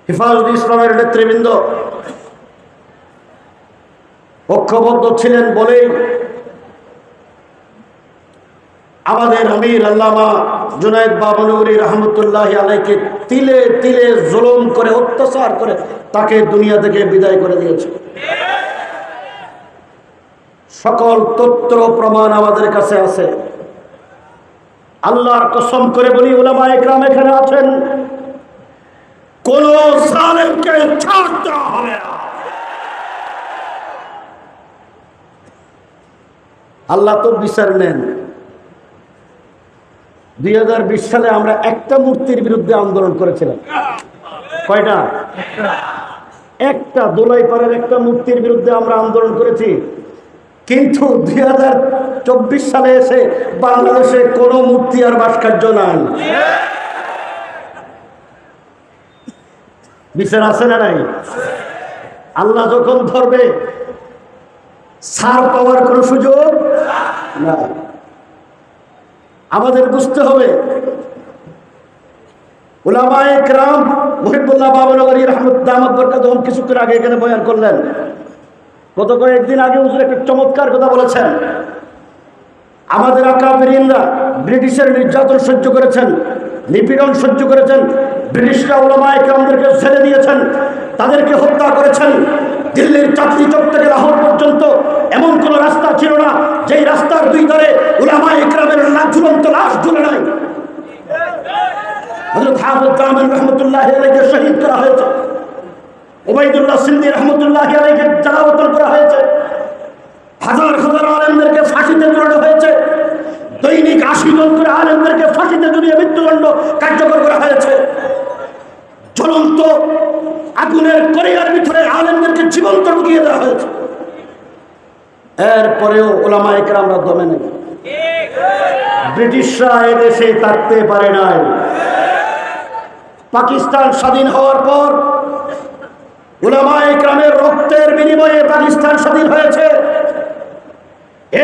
হেফাজত ইসলামের নেতৃবৃন্দ ঐক্যবদ্ধ ছিলেন বলেই আমাদের আমির আল্লামা জুনায়েদ বাবনগরী রহমতুল্লাহ আলাইকে তিলে তিলে জুলুম করে অত্যাচার করে তাকে দুনিয়া থেকে বিদায় করে দিয়েছে। সকল তথ্য প্রমাণ আমাদের কাছে আছে। আল্লাহর কসম করে বলি, উলামায়ে কেরাম এখানে আছেন, কোন জালেমকে ছাড় দেওয়া হবে না। আল্লাহ তো বিচার নেন। 2020 সালে আমরা একটা মূর্তির বিরুদ্ধে আন্দোলন করেছিলাম। কয়টা? একটা দোলাইপাড়ের একটা মূর্তির বিরুদ্ধে আমরা আন্দোলন করেছি। কিন্তু 2024 সালে এসে বাংলাদেশে কোনো মূর্তি আর ভাস্কর্য নাই। বিচার আছে না নাই? আল্লাহ যখন ধরবে ছাড় পাওয়ার কোনো সুযোগ না। আমাদের বুঝতে হবে, উলামায়ে কেরাম মুহিবুল্লাহ বাবনগরী রাহমাতুল্লাহ বরকাতুহু কিছুক্ষণ আগে এখানে বয়ান করলেন। গত কয়েকদিন আগে হুজুর একটা চমৎকার কথা বলেছেন। আমাদের আকাবিরিনরা ব্রিটিশের নির্যাতন সহ্য করেছেন, নিপীড়ন সহ্য করেছেন। ব্রিটিশরা উলামায়ে কেরামদেরকে ছেড়ে দিয়েছেন, তাদেরকে হত্যা করেছেন। দিল্লির চাঁদনি চক থেকে লাহোর পর্যন্ত এমন কোন রাস্তা ছিল না যেই রাস্তার দুই ধারে উলামায়ে কেরামের ঝুলন্ত লাশ ঝুলে নাই। হযরত হাফেজ কামেল রহমতুল্লাহ আলাইহিকে শহীদ করা হয়েছে, ওবাইদুল্লাহ সিন্দি রহমতুল্লাহ আলাইহিকে জালাওয়াতন করা হয়েছে, হাজার হাজার আলেমদেরকে ফাঁসিতে ঝুলানো হয়েছে, দৈনিক 80 জন করে আলেমদেরকে ফাঁসিতে ঝুলিয়ে মৃত্যুদণ্ড কার্যকর করা হয়েছে। জ্বলন্ত আগুনের করিয়ার ভিতরে আলেমদেরকে জীবন্ত ঢুকিয়ে দেওয়া হয়েছে। এরপরেও উলামায়ে কেরামরা দমে নেই। ব্রিটিশরা এদেশে থাকতে পারে নাই। পাকিস্তান স্বাধীন হওয়ার পর উলামায়ে কেরামের রক্তের বিনিময়ে পাকিস্তান স্বাধীন হয়েছে।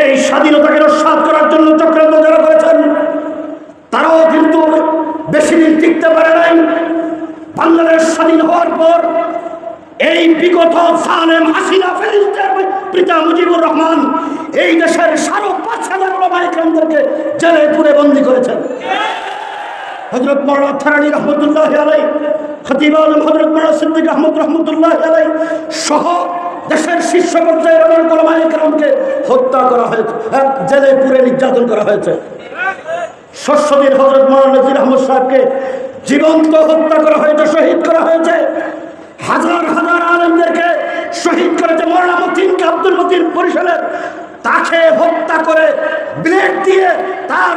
এই স্বাধীনতাকে নস্যাৎ করার জন্য চক্রান্ত যারা করেছেন তারাও কিন্তু বেশি দিন টিকতে পারে নাই। বাংলাদেশ স্বাধীন হওয়ার পর এই বিগত জালেম হাসিনা ফেরেশতার পিতা মুজিবুর রহমান এই দেশের ৫,৫০০ উলামায়ে কেরামদেরকে জেলে পুরে বন্দী করেছেন। হযরত মাওলানা থারানী রহমতুল্লাহ আলাইহি, খতিব আজম হযরত মাওলানা সিদ্দিক আহমদ রহমতুল্লাহ আলাইহি সহ দেশের শীর্ষ পর্যায়ের অনেক উলামায়ে কেরামকে হত্যা করা হয়েছে, জেলে পুরে নির্যাতন করা হয়েছে। শস্যদীর হযরত মাওলানা নজির আহমদ সাহেবকে জীবন্ত হত্যা করা হয়েছে, শহীদ করা হয়েছে। হাজার হাজার আলেমদেরকে শহীদ করেছে। মাওলানা মতিনকে, আব্দুল মতিন বরিশালের, তাকে হত্যা করে ব্লেড দিয়ে তার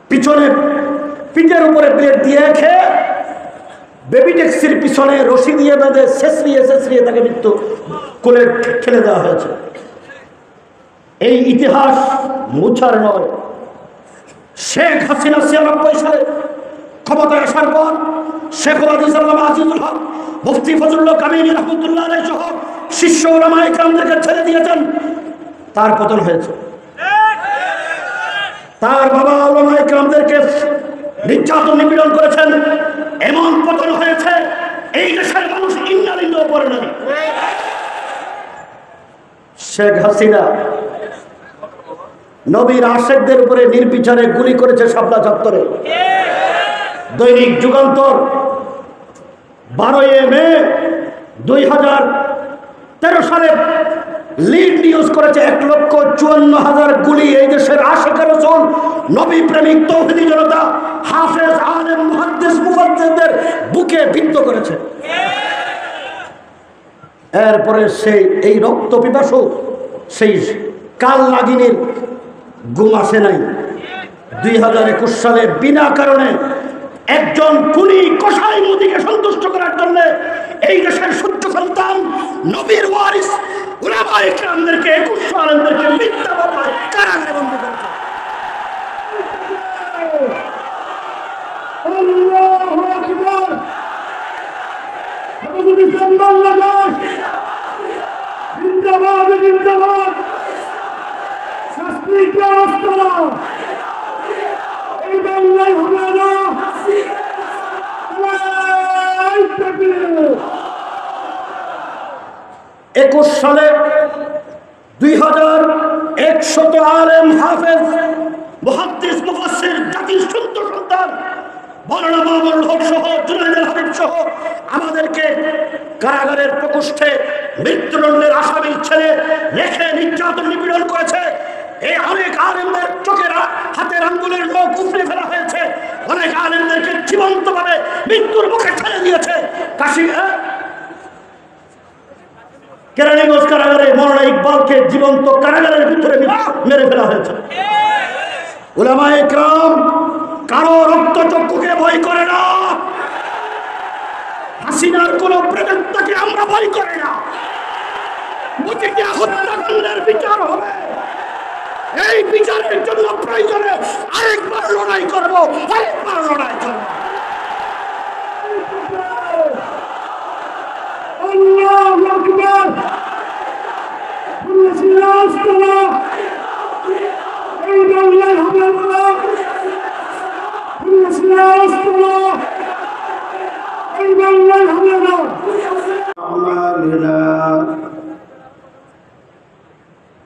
পিছনে পিঠের উপরে ব্লেড দিয়ে রেখে বেবি ট্যাক্সির পিছনে রশি দিয়ে বেঁধে শেষরিয়ে তাকে মৃত্যু কোলে ঠেলে দেওয়া হয়েছে। এই ইতিহাস মুছার নয়। শেখ হাসিনা ৯৬ সালে ক্ষমতায় আসার পর শেখুল হাদিস আল্লামা আজিজুল হক, মুফতি ফজলুল্লাহ কামিনী রহমতুল্লাহ আলাইহি সহ শিষ্য উলামায়ে কেরামদেরকে ছেড়ে দিয়েছেন। তার পতন হয়েছে। তার বাবা উলামায়ে কেরামদেরকে নির্যাতন নিপীড়ন করেছেন, এমন পতন হয়েছে এই দেশের মানুষ ইন্নালিল্লাহ পড়ে না। শেখ হাসিনা নবীর আশেকদের উপরে নির্বিচারে গুলি করেছে শাপলা চত্বরে। দৈনিক যুগান্তর 12 মে 2013 সালে লিড নিউজ করেছে ১,৫৪,০০০ গুলি এই দেশের আশিকে রাসূল, নবী প্রেমিক তৌহিদি জনতা, হাফেজ, আলেম, মুহাদ্দিস, মুফাসসিরদের বুকে বিদ্ধ করেছে। এরপরে সেই এই রক্ত পিপাসু সেই কাল নাগিনীর ঘুম আসে নাই। 2021 সালে বিনা কারণে একজন খুনি কসাই মোদিকে সন্তুষ্ট করার জন্য এই দেশের সূর্য সন্তান নবীর ওয়ারিস উলামায়ে কেরামদেরকে ২১০০ আলেমদেরকে মিথ্যা মামলায় কারাগারে বন্দী করেছে। আল্লাহু আকবার। বাংলাদেশ জিন্দাবাদ, জিন্দাবাদ। শাস্তি ব্যবস্থা এই বাংলায় হবে না। 2021 সালে 2100 আলেম হাফেজ মুহাদ্দিস মুফাসসির জাতির সুন্দর সন্তান মাওলানা মামুনুল হক সহ জুনায়েদুল হাবিব সহ আমাদেরকে কারাগারের প্রকোষ্ঠে মৃত্যুদণ্ডের আসামি ছেড়ে রেখে নির্যাতন নিপীড়ন করেছে। এই অনেক আলেমদের চোখের হাতের আঙ্গুলের নখ উপড়ে ফেলা হয়েছে, অনেক আলেমদেরকে জীবন্তভাবে মৃত্যুর মুখে ঠেলে দিয়েছে। কেরানীগঞ্জ কারাগারে মাওলানা ইকবালকে জীবন্ত কারাগারের ভিতরে মেরে ফেলা হয়েছে। উলামায়ে কেরাম কারো রক্তচক্ষুকে ভয় করে না, হাসিনার কোন প্রেতাত্মাকে আমরা ভয় করি না। প্রতিটা হত্যাকাণ্ডের বিচার হবে, এই বিচারের জন্য প্রয়োজনে আরেকবার লড়াই করবো, আরেকবার লড়াই করবো। আল্লাহু আকবার। এই বাংলার হবে আল্লাহ, এই বাংলার হবে আল্লাহ।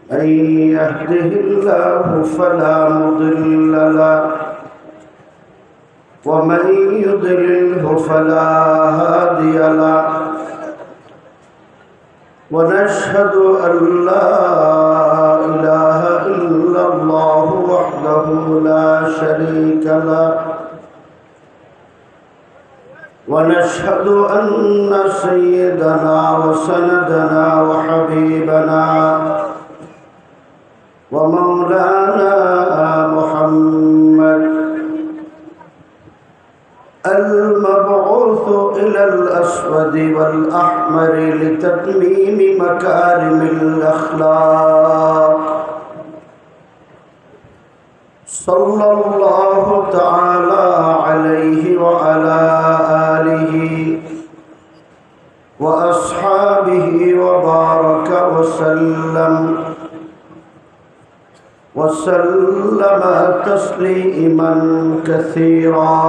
من يهده الله فلا مضل له ومن يضلله فلا هادي له ونشهد أن لا إله إلا الله وحده لا شريك له ونشهد أن سيدنا وسندنا وحبيبنا ومولانا محمد المبعوث إلى الأسود والأحمر لتتميم مكارم الأخلاق صلى الله تعالى عليه وعلى آله وأصحابه وبارك وسلم تسليما كثيرا.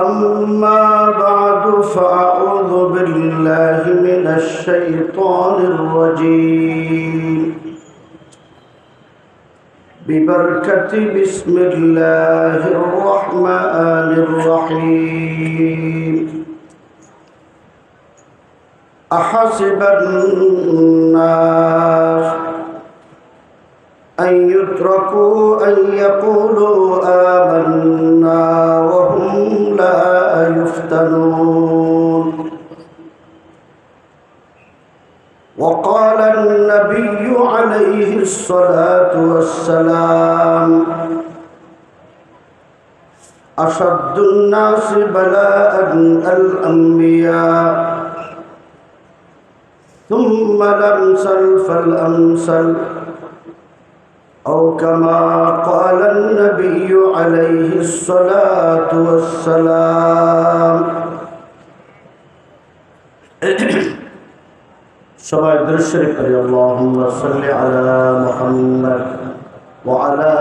أما بعد فأعوذ بالله من الشيطان الرجيم ببركة بسم الله الرحمن الرحيم. أحسب الناس أن يتركوا أن يقولوا آمنا وهم لا يفتنون. وقال النبي عليه الصلاة والسلام أشد الناس بلاء الأنبياء ثم الأمثل فالأمثل أو كما قال النبي عليه الصلاة والسلام. সবাই দরুদ শরীফ পড়ি। আল্লাহুম্মা সাল্লি আলা মুহাম্মাদ ওয়া আলা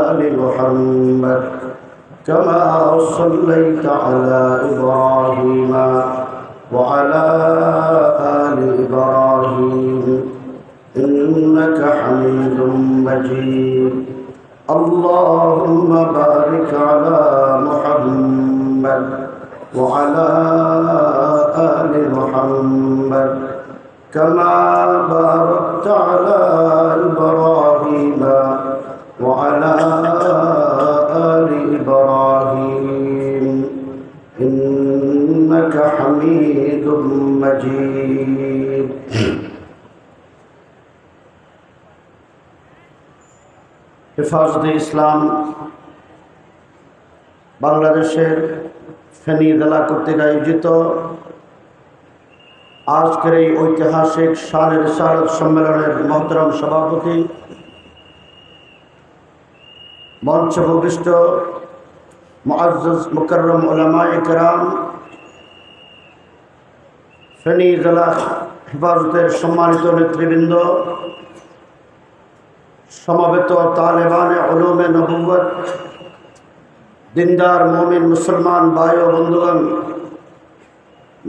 আলি মুহাম্মাদ কামা সাল্লাইতা আলা ইব্রাহিম ওয়া আলা আলি ইব্রাহিম ইন্নাকা হামিদুম মাজিদ. আল্লাহুম্মা বারিক আলা মুহাম্মাদ وعلى آل محمد كما باركت على إبراهيم وعلى آل إبراهيم إنك حميد مجيد. হেফাজতে ইসলাম বাংলাদেশের ফেনী জেলা কর্তৃক আয়োজিত আজকের এই ঐতিহাসিক শানে রিসালাত সম্মেলনের মহতরম সভাপতি, মঞ্চে উপবিষ্ট মুআজ্জাজ মুকাররম উলামায়ে কেরাম, ফেনী জেলা হেফাজতের সম্মানিত নেতৃবৃন্দ, সমবেত তালেবানে উলুমে নবুয়ত, দিনদার মুমিন মুসলমান ভাই ও বন্ধুগণ,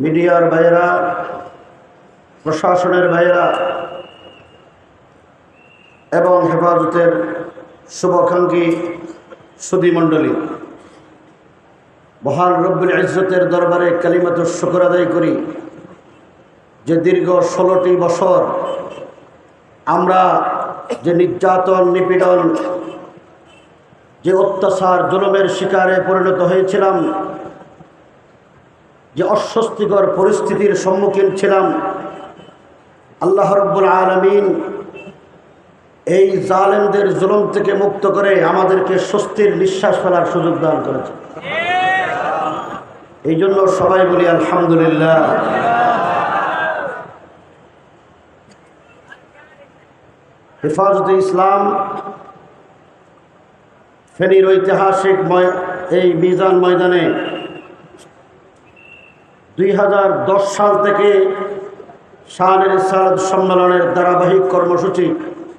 মিডিয়ার ভাইয়েরা, প্রশাসনের ভাইয়েরা এবং হেফাজতের শুভাকাঙ্ক্ষী সুধীমণ্ডলী, মহান রব্বুল ইজ্জতের দরবারে কালিমাতুশ শুকর আদায় করি যে দীর্ঘ 16টি বছর আমরা যে নির্যাতন, নিপীড়ন, যে অত্যাচার, জুলুমের শিকারে পরিণত হয়েছিলাম, যে অস্বস্তিকর পরিস্থিতির সম্মুখীন ছিলাম, আল্লাহ রাব্বুল আলামিন এই জালেমদের জুলুম থেকে মুক্ত করে আমাদেরকে স্বস্তির নিঃশ্বাস ফেলার সুযোগ দান করেছে। এই জন্য সবাই বলি আলহামদুলিল্লাহ। হেফাজতে ইসলাম ফেনীর ঐতিহাসিক এই মিজান ময়দানে 2010 সাল থেকে শান রিসালাত সম্মেলনের ধারাবাহিক কর্মসূচি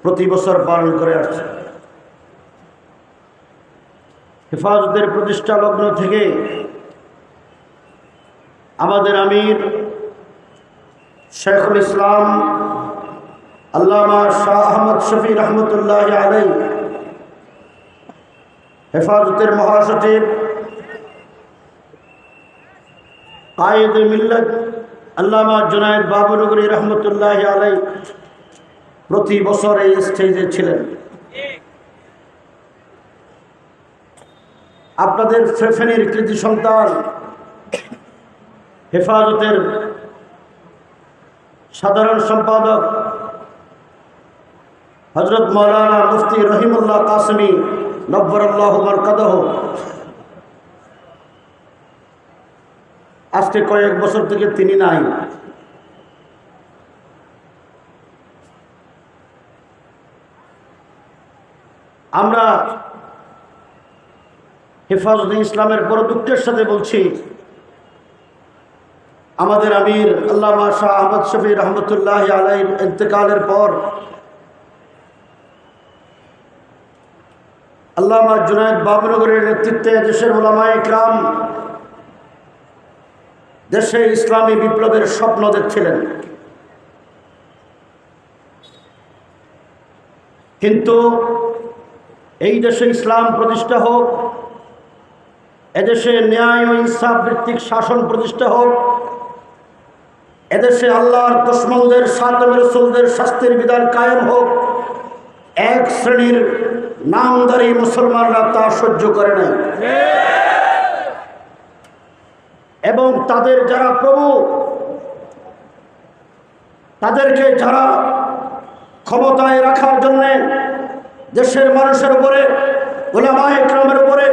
প্রতি বছর পালন করে আসছে। হেফাজতের প্রতিষ্ঠা লগ্ন থেকে আমাদের আমির শেখুল ইসলাম আল্লামা শাহ আহমদ শফি রহমতুল্লাহ আলাইহি, হেফাজতের মহাসচিব কায়েদ মিল্লাত আল্লামা জুনায়েদ বাবুনগরী রহমতুল্লাহ আলাইহি প্রতি বছর এই স্টেজে ছিলেন। আপনাদের ফেনীর কৃতি সন্তান হেফাজতের সাধারণ সম্পাদক হযরত মাওলানা মুফতি রহিমুল্লাহ কাসেমী নব্বরাল্লাহু মারকাদাহু আজকে কয়েক বছর থেকে তিনি নাই। আমরা হেফাজতে ইসলামের বড় দুঃখের সাথে বলছি, আমাদের আমির আল্লামা শাহ আহমদ শফি রহমতুল্লাহ আলাইহির ইন্তেকালের পর আল্লামা জুনায়েদ বাবুনগরীর নেতৃত্বে দেশের উলামায়ে কিরাম দেশে ইসলামী বিপ্লবের স্বপ্ন দেখছিলেন, কিন্তু এই দেশে ইসলাম প্রতিষ্ঠা হোক, এদেশে ন্যায় ও ইনসাফ ভিত্তিক শাসন প্রতিষ্ঠা হোক, এদেশে আল্লাহর দুশমনদের, সাতম রাসূলদের শাস্তির বিধান কায়েম হোক, এক শ্রেণীর নামধারী মুসলমানরা তা সহ্য করে নাই। এবং তাদের যারা প্রভু, তাদেরকে যারা ক্ষমতায় রাখার জন্য দেশের মানুষের উপরে, উলামায়ে কিরামের উপরে,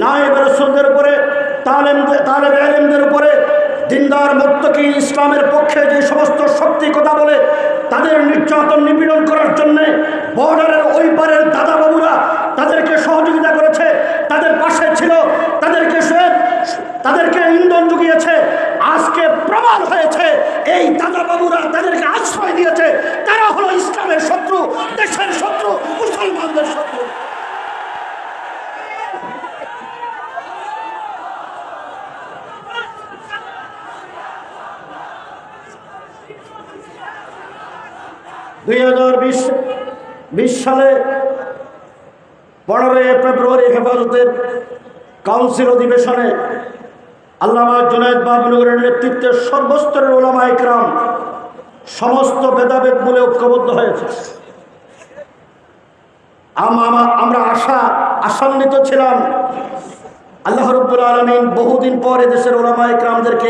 নায়েব রাসূলদের উপরে, তালেবে ইলমদের উপরে, দিনদার মুত্তাকি ইসলামের পক্ষে যে সমস্ত শক্তি কথা বলে তাদের নির্যাতন, নিপীড়ন করার জন্য বর্ডারের ওই পারের দাদা বাবুরা তাদেরকে সহযোগিতা করেছে, তাদের পাশে ছিল, তাদেরকে ইন্ধন জুগিয়েছে। আজকে প্রমাণ হয়েছে এই দাদা বাবুরা তাদেরকে আশ্রয় দিয়েছে, তারা হলো ইসলামের শত্রু, দেশের শত্রু, মুসলমানদের শত্রু। বিশ সালে 15 ফেব্রুয়ারি হেফাজতের কাউন্সিল অধিবেশনে আল্লামা জুনায়েদ বাবুনগরীর নেতৃত্বে সর্বস্তরের উলামায়ে কিরাম সমস্ত ভেদাভেদ বলে ঐক্যবদ্ধ হয়েছে। আমরা আশান্বিত ছিলাম আল্লাহ রাব্বুল আলামিন বহুদিন পর দেশের উলামায়ে কিরামদেরকে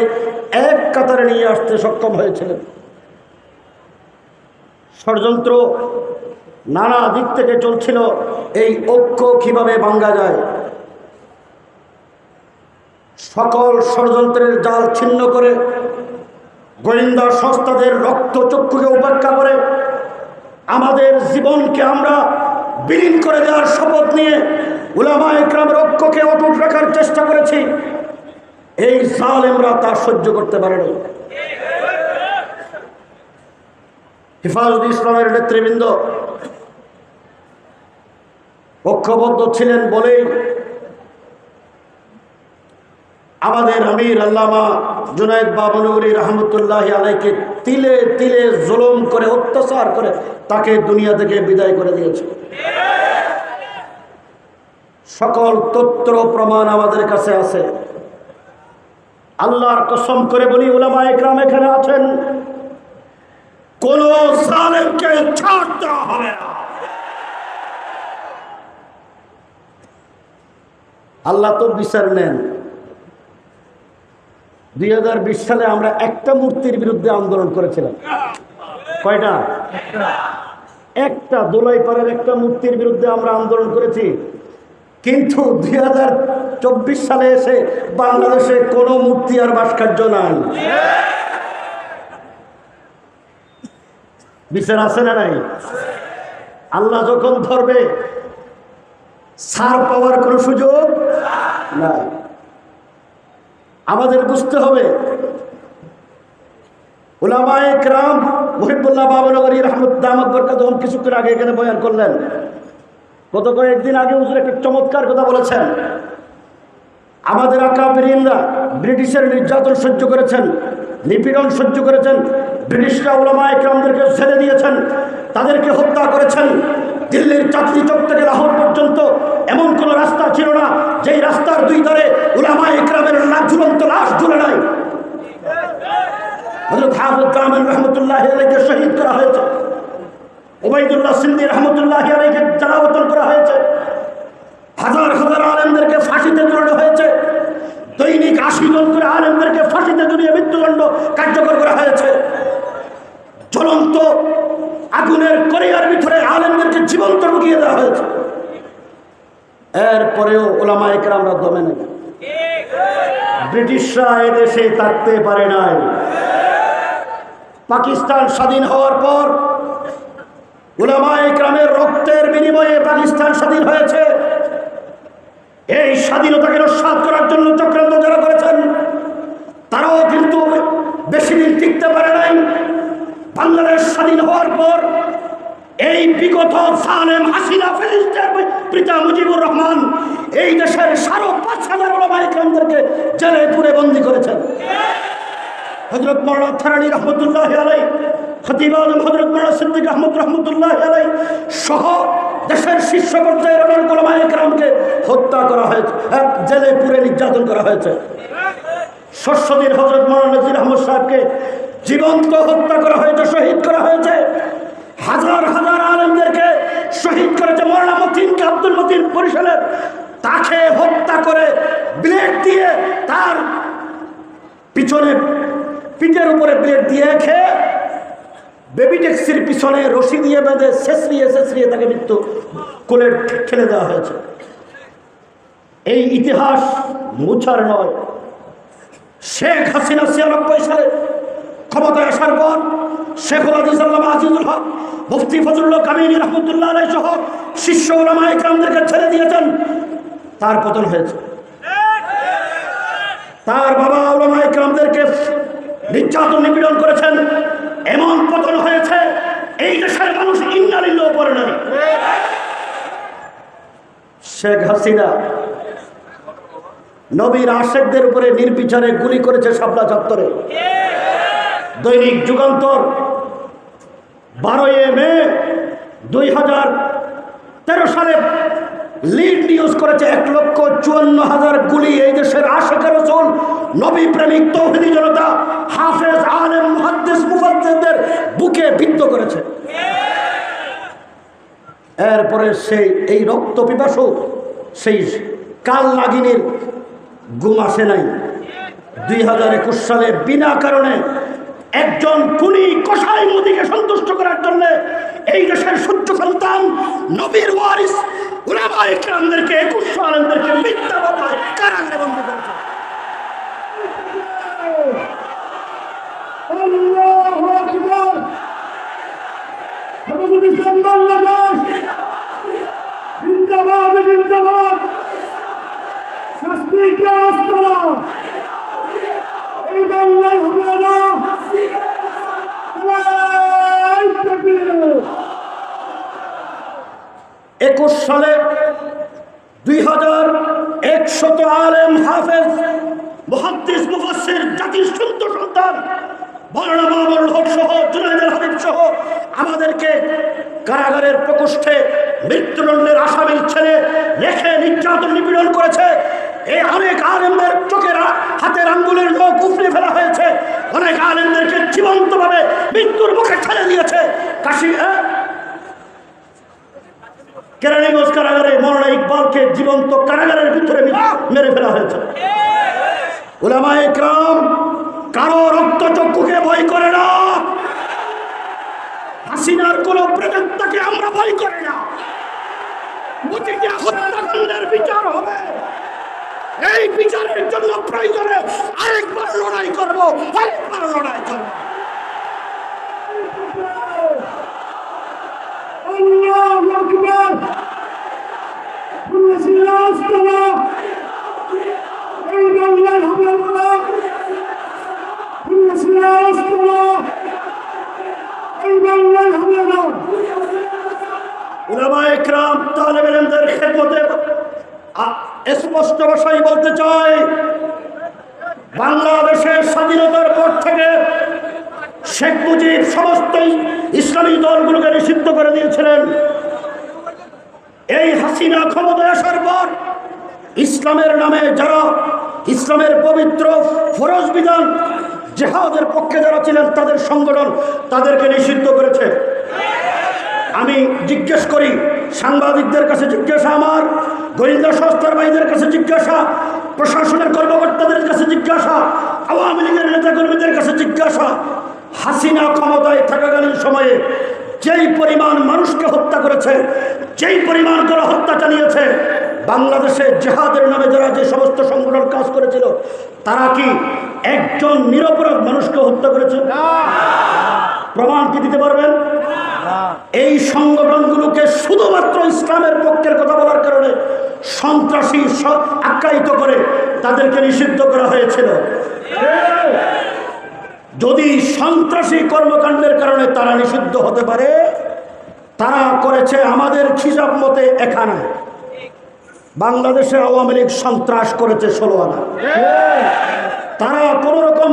এক কাতারে নিয়ে আসতে সক্ষম হয়েছিলেন। ষড়যন্ত্র নানা দিক থেকে চলছিল, এই ঐক্য কিভাবে ভাঙা যায়। সকল ষড়যন্ত্রের জাল ছিন্ন করে, গোয়েন্দা সংস্থাদের রক্তচক্ষুকে উপেক্ষা করে আমাদের জীবনকে আমরা বিলীন করে দেওয়ার শপথ নিয়ে উলামায়ে কিরামের ঐক্যকে অটুট রাখার চেষ্টা করেছি। এই জালেমরা তা সহ্য করতে পারেনি। হেফাজতে ইসলামের নেতৃবৃন্দ ঐক্যবদ্ধ ছিলেন বলেই আমাদের আমির আল্লামা জুনায়েদ বাবনগরী রহমতুল্লাহ আলাইকে তিলে তিলে জুলুম করে অত্যাচার করে তাকে দুনিয়া থেকে বিদায় করে দিয়েছে। সকল তথ্য প্রমাণ আমাদের কাছে আছে। আল্লাহর কসম করে বলি, উলামায়ে কেরাম এখানে আছেন, কোন জালেমকে ছাড় দেওয়া হবে না। আল্লাহ তো বিচার নেন। 2020 সালে আমরা একটা মূর্তির বিরুদ্ধে আন্দোলন করেছিলাম। কয়টা? একটা দোলাইপাড়ার একটা মূর্তির বিরুদ্ধে আমরা আন্দোলন করেছি। কিন্তু 2024 সালে এসে বাংলাদেশে কোনো মূর্তি আর ভাস্কর্য নাই। বিচার আছে না নাই? আল্লাহ যখন ধরবে ছাড় পাওয়ার কোনো সুযোগ নাই। আমাদের বুঝতে হবে, উলামায়ে কেরাম মুহিবুল্লাহ বাবনগরী রাহমাতুল্লাহ বরকাতুহুম কিছুক্ষণ আগে এখানে বয়ান করলেন। গত কয়েকদিন আগে হুজুর একটা চমৎকার কথা বলেছেন। আমাদের আকাবিরিনরা ব্রিটিশের নির্যাতন সহ্য করেছেন, নিপীড়ন সহ্য করেছেন। ব্রিটিশরা উলামায়ে কেরামদেরকে ছেড়ে দিয়েছেন, তাদেরকে হত্যা করেছেন। দিল্লির চাঁদনি চক থেকে লাহোর পর্যন্ত এমন কোন রাস্তা ছিল না যেই রাস্তার দুই ধারে উলামায়ে কেরামের ঝুলন্ত লাশ ঝুলে নাই। হযরত হাফেজ কামাল রহমতুল্লাহ আলাইহিকে শহীদ করা হয়েছে, ওবাইদুল্লাহ সিন্দি রহমতুল্লাহ আলাইহিকে জ্বালাওতন করা হয়েছে, হাজার হাজার আলেমদেরকে ফাঁসিতে ঝুলানো হয়েছে, দৈনিক 80 জন করে আলেমদেরকে ফাঁসিতে ঝুলিয়ে মৃত্যুদণ্ড কার্যকর করা হয়েছে। জ্বলন্ত আগুনের করিয়ার ভিতরে আলেমদেরকে জীবন্ত ঢুকিয়ে দেওয়া হয়েছে। এরপরেও উলামায়ে কেরামরা দমে নেই। ব্রিটিশরা এদেশে থাকতে পারে নাই। পাকিস্তান স্বাধীন হওয়ার পর উলামায়ে কেরামের রক্তের বিনিময়ে পাকিস্তান স্বাধীন হয়েছে। এই স্বাধীনতাকে নস্যাৎ করার জন্য চক্রান্ত যারা করেছেন তারাও কিন্তু বেশি দিন টিকতে পারে নাই। বাংলাদেশ স্বাধীন হওয়ার পর এই বিগত জালেম হাসিনা ফ্যাসিস্টের পিতা মুজিবুর রহমান এই দেশের ৫,৫০০ উলামায়ে কেরামদেরকে জেলে পুরে বন্দী করেছেন। হযরত মাওলানা থারানী রহমতুল্লাহ আলাইহি, খতিব আজম হযরত মাওলানা সিদ্দিক আহমদ রহমতুল্লাহ আলাইহি সহ দেশের শীর্ষ পর্যায়ের অনেক উলামায়ে কেরামকে হত্যা করা হয়েছে, জেলে পুরে নির্যাতন করা হয়েছে। শস্যদিন হযরত মাওলানা নজির আহমদ সাহেবকে জীবন্ত হত্যা করা হয়েছে, শহীদ করা হয়েছে। হাজার হাজার আলেমদেরকে শহীদ করেছে। মাওলানা মতিনকে, আব্দুল মতিন বরিশালের, তাকে হত্যা করে ব্লেড দিয়ে তার পিছনে পিঠের উপরে ব্লেড দিয়ে খেয়ে বেবি ট্যাক্সির পিছনে রশি দিয়ে বেঁধে ছেঁচড়িয়ে ছেঁচড়িয়ে তাকে মৃত্যু কোলে ঠেলে দেওয়া হয়েছে। এই ইতিহাস মুছার নয়। শেখ হাসিনা ৯৬ সালে ক্ষমতায় আসার পর শেখুল হাদিস আল্লামা আজিজুল হক, মুফতি ফজলুল্লাহ কামিনী রহমতুল্লাহ আলাইহি সহ শিষ্য উলামায়ে কেরামদেরকে ছেড়ে দিয়েছেন। তার পতন হয়েছে। তার বাবা উলামায়ে কেরামদেরকে নির্যাতন নিপীড়ন করেছেন, এমন পতন হয়েছে এই দেশের মানুষ ইন্না লিল্লাহি পড়ে নাই। শেখ হাসিনা নবীর আশেকদের উপরে নির্বিচারে গুলি করেছে শাপলা চত্বরে। দৈনিক যুগান্তর 12 মে 2013 সালে লিড নিউজ করেছে ১,৫৪,০০০ গুলি এই দেশের আশেকের রাসূল, নবী প্রেমিক তৌহিদি জনতা, হাফেজ, আলেম, মুহাদ্দিস, মুফাসসিরদের বুকে বিদ্ধ করেছে। এরপরে সেই এই রক্ত পিপাসু সেই কাল নাগিনীর ঘুম আসে নাই। 2021 সালে বিনা কারণে একজন খুনি কসাই মোদিকে সন্তুষ্ট করার জন্য এই দেশের সূর্য সন্তান নবীর ওয়ারিস উলামায়ে কেরামদেরকে ২১০০ আলেমদেরকে মিথ্যা মামলায় কারাগারে বন্দী করেছে। আল্লাহু আকবার। বাংলাদেশ জিন্দাবাদ, জিন্দাবাদ। শাস্তিকে আস্তানা এই বাংলায় হবে না। ২১ সালে ২,১০০ আলেম, হাফেজ, মুহাদ্দিস মুফাসসির জাতির সুন্দর সন্তান মাওলানা মামুনুল হক সহ জুনায়েদুল হাবিব সহ আমাদেরকে কারাগারের প্রকোষ্ঠে মৃত্যুদণ্ডের আসামির ছেলে রেখে নির্যাতন নিপীড়ন করেছে। এই অনেক আলেমদের চোখের হাতের আঙ্গুলের নখ উপড়ে ফেলা হয়েছে, অনেক আলেমদেরকে জীবন্তভাবে মৃত্যুর মুখে ঠেলে দিয়েছে। কেরানীগঞ্জ কারাগারে মাওলানা ইকবালকে জীবন্ত কারাগারের ভিতরে মেরে ফেলা হয়েছে। উলামায়ে কেরাম কারো রক্তচক্ষুকে ভয় করে না, হাসিনার কোন প্রেতাত্মাকে আমরা ভয় করি না। প্রতিটি হত্যাকাণ্ডের বিচার হবে, এই বিচারের জন্য প্রয়োজনে আরেকবার লড়াই করব, আরেকবার লড়াই করব। আল্লাহু আকবার। উলামায়ে কেরাম তালেবে ইলমদের খেদমতে স্পষ্ট ভাষায় বলতে চাই, বাংলাদেশের স্বাধীনতার পর থেকে শেখ মুজিব সমস্ত ইসলামী দলগুলোকে নিষিদ্ধ করে দিয়েছিলেন। এই হাসিনা ক্ষমতায় আসার পর ইসলামের নামে যারা ইসলামের পবিত্র ফরজ বিধান জিহাদের পক্ষে যারা ছিলেন তাদের সংগঠন তাদেরকে নিষিদ্ধ করেছে। আমি জিজ্ঞেস করি, সাংবাদিকদের কাছে জিজ্ঞাসা, আমার গোয়েন্দা সংস্থার ভাইদের কাছে জিজ্ঞাসা, প্রশাসনের কর্মকর্তাদের কাছে জিজ্ঞাসা, আওয়ামী লীগের নেতাকর্মীদের কাছে জিজ্ঞাসা, হাসিনা ক্ষমতায় থাকাকালীন সময়ে যেই পরিমাণ মানুষকে হত্যা করেছে, যেই পরিমাণ গণহত্যা চালিয়েছে, বাংলাদেশে জিহাদের নামে যারা যে সমস্ত সংগঠন কাজ করেছিল তারা কি একজন নিরপরাধ মানুষকে হত্যা করেছে? প্রমাণ কি দিতে পারবেন? এই সংগঠনগুলোকে শুধুমাত্র ইসলামের পক্ষের কথা বলার কারণে সন্ত্রাসী আখ্যায়িত করে তাদেরকে নিষিদ্ধ করা হয়েছিল। যদি সন্ত্রাসী কর্মকাণ্ডের কারণে তারা নিষিদ্ধ হতে পারে, তারা করেছে আমাদের হিসাব মতে এখানে বাংলাদেশে আওয়ামী লীগ সন্ত্রাস করেছে 16 আনা। তারা কোনো রকম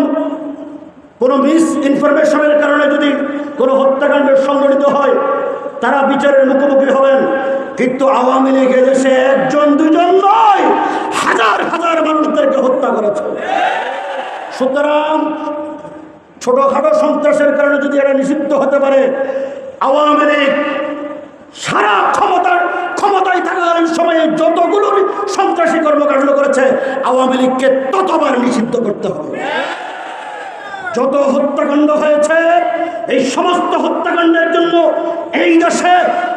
কোনো মিস ইনফরমেশনের কারণে যদি কোনো হত্যাকাণ্ডের সংঘটিত হয় তারা বিচারের মুখোমুখি হবেন, কিন্তু আওয়ামী লীগ এদেশে একজন দুজন নয়, হাজার হাজার মানুষদেরকে হত্যা করেছে। সুতরাং ছোটখাটো সন্ত্রাসের কারণে যদি এরা নিষিদ্ধ হতে পারে, আওয়ামী লীগ সারা ক্ষমতায় থাকাকালীন সময়ে যতগুলো সন্ত্রাসী কর্মকাণ্ড করেছে আওয়ামী লীগকে ততবার নিষিদ্ধ করতে হবে। যত হত্যাকাণ্ড হয়েছে, এই সমস্ত হত্যাকাণ্ডের জন্য এই দেশে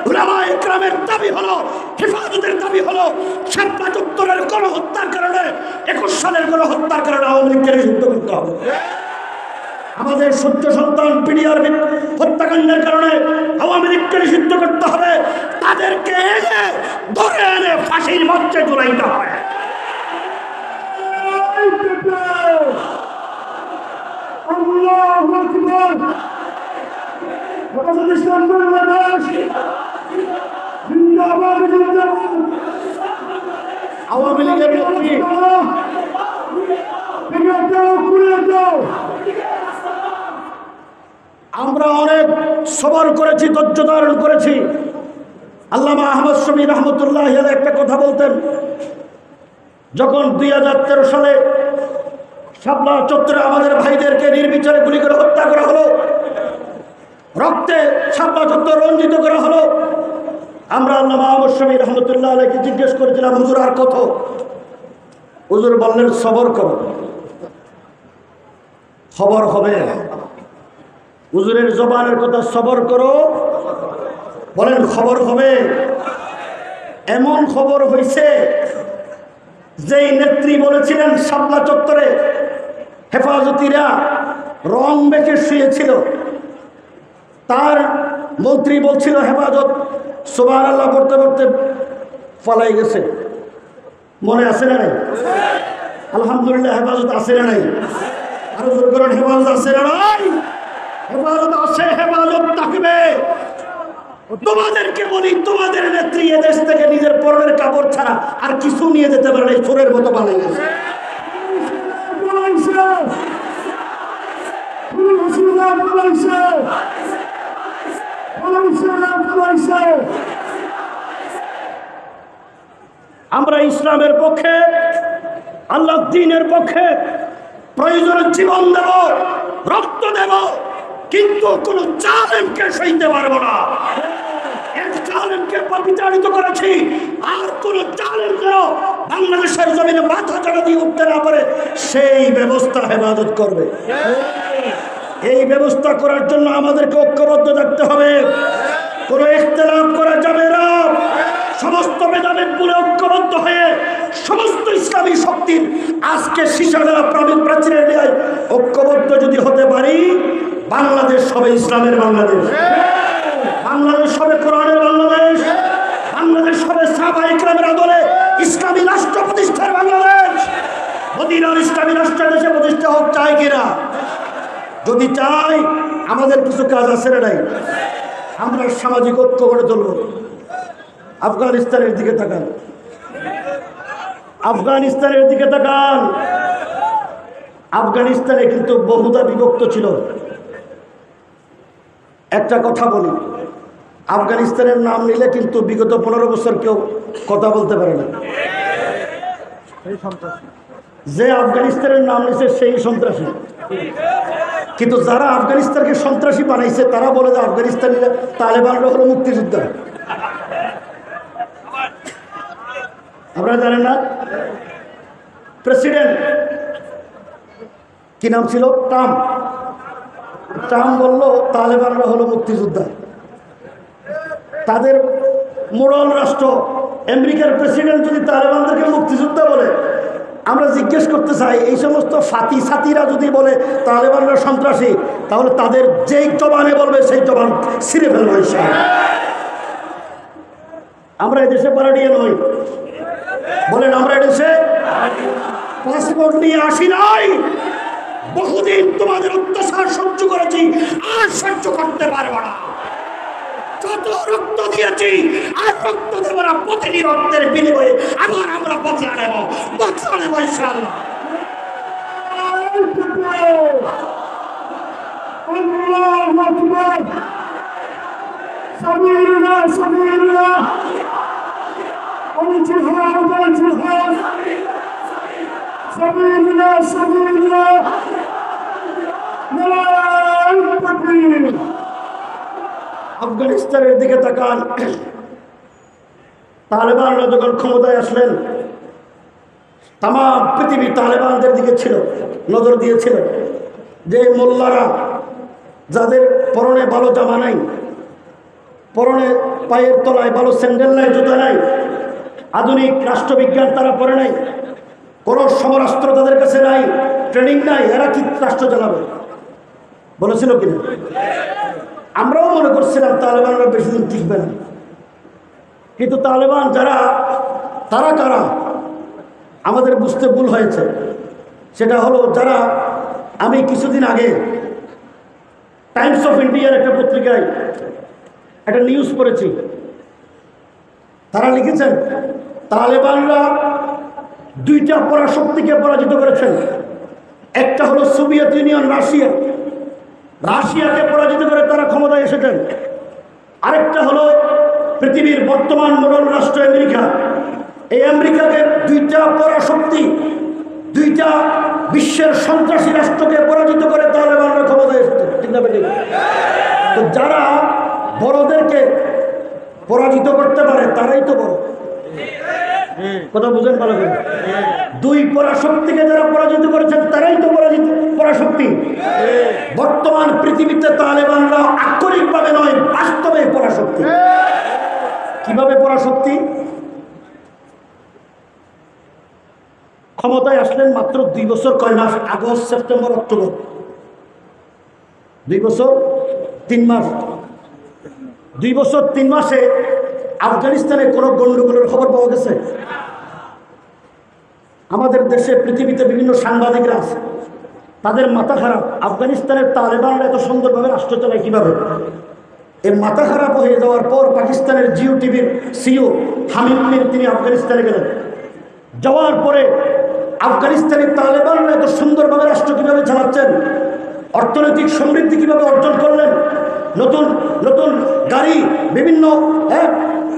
উলামায়ে কেরামের দাবি হলো, হেফাজতের দাবি হলো, ৭৭ গণহত্যার কারণে, ২১ সালের গণহত্যার কারণে আওয়ামী লীগকে নিষিদ্ধ করতে হবে। আমাদের সূর্য সন্তান পিডিআর হত্যাকাণ্ডের কারণে আওয়ামী লীগকে নিষিদ্ধ করতে হবে, তাদেরকে এনে ধরে এনে ফাঁসির মঞ্চে ঝুলাইতে হবে। আল্লাহু আকবার। ইসলাম বাংলাদেশ জিন্দাবাদ, জিন্দাবাদ। আওয়ামী লীগের নেত্রী আমরা অনেক সবর করেছি, ধৈর্য ধারণ করেছি। আল্লামা আহমদ শমী রহমতুল্লাহ একটা কথা বলতেন, যখন 2013 সালে শাপলা চত্বরে আমাদের ভাইদেরকে নির্বিচারে গুলি করে হত্যা করা হলো, রক্তে শাপলা চত্বর রঞ্জিত করা হলো, আমরা আল্লামা আহমদ শমী রহমতুল্লাহ আলাইকে জিজ্ঞেস করেছিলাম, হুজুর আর কত? হুজুর বললেন, সবর করো, খবর হবে। হুজুরের জবানের কথা, সবর করো, বলেন খবর হবে। এমন খবর হয়েছে, যেই নেত্রী বলেছিলেন শাপলা চত্বরে হেফাজতিরা রং মেখে শুয়েছিল, তার মন্ত্রী বলছিল হেফাজত সুবহানাল্লাহ পড়তে পড়তে পালাই গেছে। মনে আছে না নাই? আলহামদুলিল্লাহ, হেফাজত আছে না নাই? আরো জোর করেন, হেফাজত আছে না নাই? হেফাজত আছে, হেফাজত থাকবে। তোমাদেরকে বলি, তোমাদের নেত্রী এদেশ থেকে নিজের পরনের কাপড় ছাড়া আর কিছু নিয়ে যেতে পারে না, চোরের মতো পালিয়ে গেছে। আমরা ইসলামের পক্ষে, আল্লাহ দ্বীনের পক্ষে প্রয়োজনে জীবন দেব, রক্ত দেব, কিন্তু কোন জালেমকে সইতে পারবো না। এক জালেমকে বিতাড়িত করেছি, আর কোন জালেম যেন বাংলাদেশের জমিনে মাথা চাড়া দিয়ে উঠতে না পারে, সেই ব্যবস্থা হেফাজত করবে। এই ব্যবস্থা করার জন্য আমাদেরকে ঐক্যবদ্ধ থাকতে হবে। কোনো ইখতিলাফ করা যাবে না। সমস্ত ভেদাভেদ বলে ঐক্যবদ্ধ হয়ে সমস্ত ইসলামী শক্তির আজকে শিশাডালা প্রাচীরের ন্যায় ঐক্যবদ্ধ যদি হতে পারি, বাংলাদেশ হবে ইসলামের বাংলাদেশ, বাংলাদেশ হবে কোরআনের বাংলাদেশ, বাংলাদেশ হবে সাহাবায়ে ইকরামের আদলে ইসলামী রাষ্ট্র প্রতিষ্ঠার বাংলাদেশ। মদিনার ইসলামী রাষ্ট্র দেশে প্রতিষ্ঠা হোক, চাই কিনা? যদি চাই, আমাদের কিছু কাজ আছে না নাই? আমরা সামাজিক ঐক্য গড়ে তুলব। আফগানিস্তানের দিকে তাকান, আফগানিস্তানের দিকে তাকান। আফগানিস্তানে কিন্তু বহুদা বিভক্ত ছিল। একটা কথা বলি, আফগানিস্তানের নাম নিলে কিন্তু বিগত 15 বছর কেউ কথা বলতে পারে না। যে আফগানিস্তানের নাম নিছে সেই সন্ত্রাসী, কিন্তু যারা আফগানিস্তানকে সন্ত্রাসী বানাইছে তারা বলে যে আফগানিস্তানিরা, তালেবানরা হলো মুক্তিযোদ্ধা। আপনারা জানেন না? প্রেসিডেন্ট কি নাম ছিল? ট্রাম্প। ট্রাম্প বললো তালেবানরা হলো মুক্তিযোদ্ধা। তাদের মোড়ল রাষ্ট্র আমেরিকার প্রেসিডেন্ট যদি তালেবানদেরকে মুক্তিযোদ্ধা বলে, আমরা জিজ্ঞেস করতে চাই, এই সমস্ত ফাতি সাথীরা যদি বলে তালেবানরা সন্ত্রাসী, তাহলে তাদের যেই জবানে বলবে সেই জবান ছিঁড়ে ফেলবে। আমরা এদেশে পারাডিয়ে নই, বলেন আমরা এদেশে পাসপোর্ট নিয়ে আসি নাই। বহুদিন তোমাদের অত্যাচার সহ্য করেছি, আর সহ্য করতে পারবো না। যত রক্ত দিয়েছি আর রক্ত দেব না, প্রতিটি রক্তের বিনিময়ে আবার আমরা বদলা নেব, বদলা নেব ইনশাআল্লাহ। আল্লাহু আকবার। সাবিরুল্লাহ সাবিরুল্লাহ। আফগানিস্তানের দিকে তাকান। তালেবানরা যখন ক্ষমতায় আসলেন, তাম পৃথিবী তালেবানদের দিকে ছিল, নজর দিয়েছিল। যে মোল্লারা, যাদের পরনে ভালো জামা নাই, পরনে পায়ের তলায় ভালো স্যান্ডেল নাই, জুতা নাই, আধুনিক রাষ্ট্রবিজ্ঞান তারা পড়ে নাই, কোনো সমরাস্ত্র তাদের কাছে নাই, ট্রেনিং নাই, এরা কি রাষ্ট্র চালাবে? বলেছিল কিনা? আমরাও মনে করছিলাম তালেবানরা বেশি দিন টিকবে না, কিন্তু তালেবান যারা, তারা কারা আমাদের বুঝতে ভুল হয়েছে। সেটা হলো যারা, আমি কিছুদিন আগে টাইমস অফ ইন্ডিয়ার একটা পত্রিকায় একটা নিউজ পড়েছি। তারা লিখেছেন তালেবানরা দুইটা পরাশক্তিকে পরাজিত করেছেন। একটা হলো সোভিয়েত ইউনিয়ন, রাশিয়া, রাশিয়াকে পরাজিত করে তারা ক্ষমতায় এসেছেন। আরেকটা হলো পৃথিবীর বর্তমান মোড়ল রাষ্ট্র আমেরিকা। এই আমেরিকাকে দুইটা পরাশক্তি, দুইটা বিশ্বের সন্ত্রাসী রাষ্ট্রকে পরাজিত করে তালেবানরা ক্ষমতায় এসেছে। ঠিক না? তো যারা বড়দেরকে পরাজিত করতে পারে তারাই তো বড়। কথা বুঝেন ভালো করে? দুই পরাশক্তিকে যারা পরাজিত করেছেন তারাই তো পরাশক্তি। বর্তমান পৃথিবীতে তালেবানরা আক্ষরিকভাবে নয়, বাস্তবে পরাশক্তি। কিভাবে পরাশক্তি? ক্ষমতায় আসলেন মাত্র 2 বছর, কয় মাস? আগস্ট, সেপ্টেম্বর, অক্টোবর, 2 বছর 3 মাস। 2 বছর 3 মাসে আফগানিস্তানে কোনো গন্ডগোলের খবর পাওয়া গেছে? আমাদের দেশে, পৃথিবীতে বিভিন্ন সাংবাদিকরা আছে, তাদের মাথা খারাপ। আফগানিস্তানের তালেবানরা এত সুন্দরভাবে রাষ্ট্র চালায় কিভাবে? এই মাথা খারাপ হয়ে যাওয়ার পর পাকিস্তানের জিও টিভির সিও হামিদ মির তিনি আফগানিস্তানে গেলেন। যাওয়ার পরে আফগানিস্তানের তালেবানরা এত সুন্দরভাবে রাষ্ট্র কিভাবে চালাচ্ছেন, অর্থনৈতিক সমৃদ্ধি কিভাবে অর্জন করলেন, নতুন নতুন গাড়ি, বিভিন্ন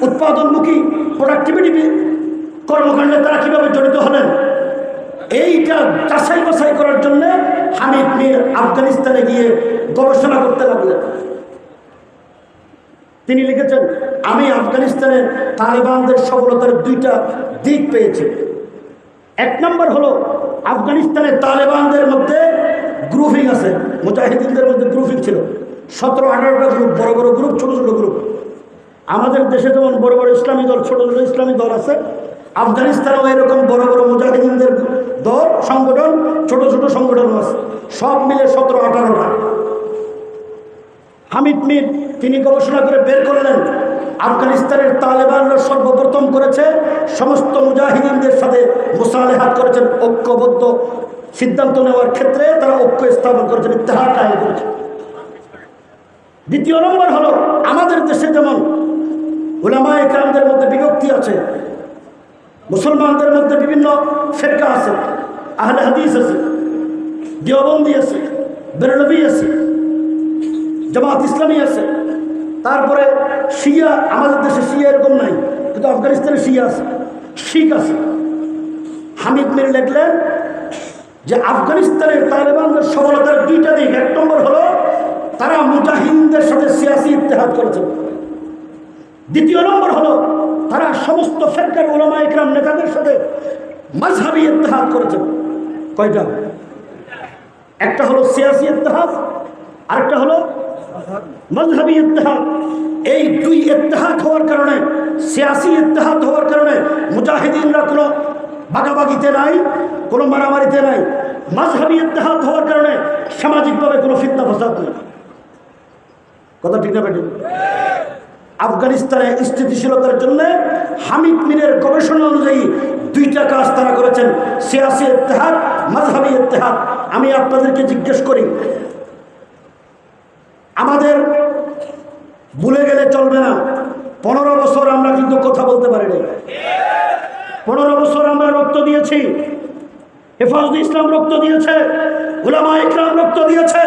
উৎপাদনমুখী প্রোডাক্টিভিটি কর্মকাণ্ডে তারা কিভাবে জড়িত হলেন, এইটা যাচাই বাছাই করার জন্য হামিদ মীর আফগানিস্তানে গিয়ে গবেষণা করতে লাগলেন। তিনি লিখেছেন, আমি আফগানিস্তানের তালেবানদের সফলতার দুইটা দিক পেয়েছি। এক নম্বর হলো আফগানিস্তানের তালেবানদের মধ্যে গ্রুপিং আছে, মুজাহিদিনদের মধ্যে গ্রুপিং ছিল 17-18টা গ্রুপ, বড় বড় গ্রুপ, ছোট ছোট গ্রুপ। আমাদের দেশে যেমন বড় বড় ইসলামী দল, ছোট ছোট ইসলামী দল আছে, আফগানিস্তানেও এরকম বড় বড় মুজাহিদিনদের দল, সংগঠন, ছোট ছোট সংগঠন আছে, সব মিলে 17-18টা। হামিদ মীর তিনি গবেষণা করে বের করলেন আফগানিস্তানের তালেবানরা সর্বপ্রথম করেছে সমস্ত মুজাহিদিনদের সাথে মুসালেহাত করেছেন, ঐক্যবদ্ধ সিদ্ধান্ত নেওয়ার ক্ষেত্রে তারা ঐক্য স্থাপন করেছেন, ইত্তেহাদ কায়েম করেছেন। দ্বিতীয় নম্বর হলো আমাদের দেশে যেমন উলামায়ে কেরামদের মধ্যে বিভক্তি আছে, মুসলমানদের মধ্যে বিভিন্ন ফিরকা আছে, আহলে হাদিস আছে, দেওবন্দি আছে, বেরলভী আছে, জামাত ইসলামী আছে, তারপরে শিয়া, আমাদের দেশে শিয়া এরকম নাই, কিন্তু আফগানিস্তানে শিয়া আছে, শিখ আছে। হামিদ মীর লিখলেন যে আফগানিস্তানের তালেবানদের সফলতার দুইটা দিক। এক নম্বর হলো তারা মুজাহিদদের সাথে সিয়াসি ইত্তেহাদ করেছে। দ্বিতীয় নম্বর হলো তারা সমস্ত ফিরকার উলামায়ে ইকরাম নেতাদের সাথে মাযহাবী ইত্তেহাদ করেছে। কয়টা? একটা হলো সিয়াসি ইত্তেহাদ, আরেকটা হলো মাযহাবী ইত্তেহাদ। এই দুই ইত্তেহাদ হওয়ার কারণে, সিয়াসি ইত্তেহাদ হওয়ার কারণে মুজাহিদিনরা কোনো ভাগাভাগিতে নাই, কোনো মারামারিতে নাই। মাযহাবী ইত্তেহাদ হওয়ার কারণে সামাজিকভাবে কোনো ফিতনা ফাসাদ নেই। কথা ঠিক না বেঠিক? আফগানিস্তানে স্থিতিশীলতার জন্য হামিদ মীরের গবেষণা অনুযায়ী দুইটা কাজ তারা করেছেন, সিয়াসি ইত্তেহাদ, মাযহাবী ইত্তেহাদ। আমি আপনাদেরকে জিজ্ঞেস করি, আমাদের ভুলে গেলে চলবে না, 15 বছর আমরা কিন্তু কথা বলতে পারিনি। 15 বছর আমরা রক্ত দিয়েছি, হেফাজতে ইসলাম রক্ত দিয়েছে, উলামায়ে ইকরাম রক্ত দিয়েছে,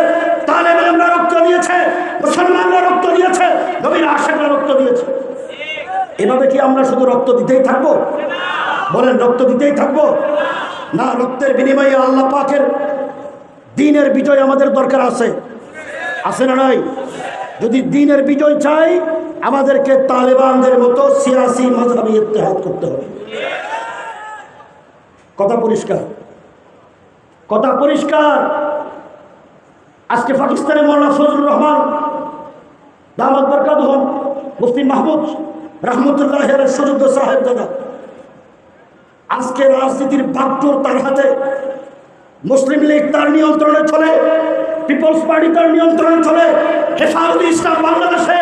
তালেবানরা রক্ত দিয়েছে, মুসলমানরা রক্ত দিয়েছে, নবীর আশিকরা রক্ত দিয়েছে। এভাবে কি আমরা শুধু রক্ত দিতেই থাকবো? বলেন, রক্ত দিতেই থাকবো না? রক্তের বিনিময়ে আল্লাহ পাকের দ্বীনের বিজয় আমাদের দরকার আছে, আছে না নাই? যদি দ্বীনের বিজয় চাই, আমাদেরকে তালেবানদের মতো সিয়াসি মাযহাবী ইত্তেহাদ করতে হবে। কথা পরিষ্কার? কথা পরিষ্কার। আজকে পাকিস্তানে মওলানা ফজলুর রহমান দামাত বরকাতুহুম, মুফতি মাহমুদ রহমতুল্লাহ আলাইহির সুযোগ্য সাহেব দাদা, আজকে রাজনীতির বাগডোর তার হাতে। মুসলিম লীগ তার নিয়ন্ত্রণে চলে, পিপলস পার্টি তার নিয়ন্ত্রণে চলে। হেফাজতে ইসলাম বাংলাদেশে